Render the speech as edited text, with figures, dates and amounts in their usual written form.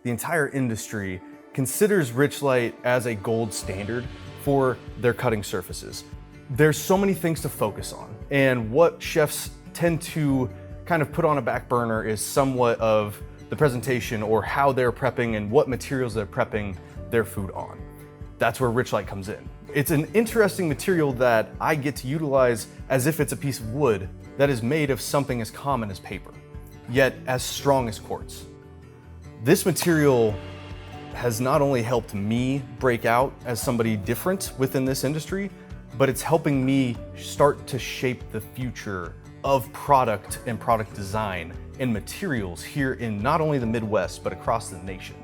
the entire industry considers Richlite as a gold standard for their cutting surfaces. There's so many things to focus on, and what chefs tend to kind of put on a back burner is somewhat of the presentation or how they're prepping and what materials they're prepping their food on. That's where Richlite comes in. It's an interesting material that I get to utilize as if it's a piece of wood that is made of something as common as paper, yet as strong as quartz. This material has not only helped me break out as somebody different within this industry, but it's helping me start to shape the future of product and product design and materials here in not only the Midwest, but across the nation.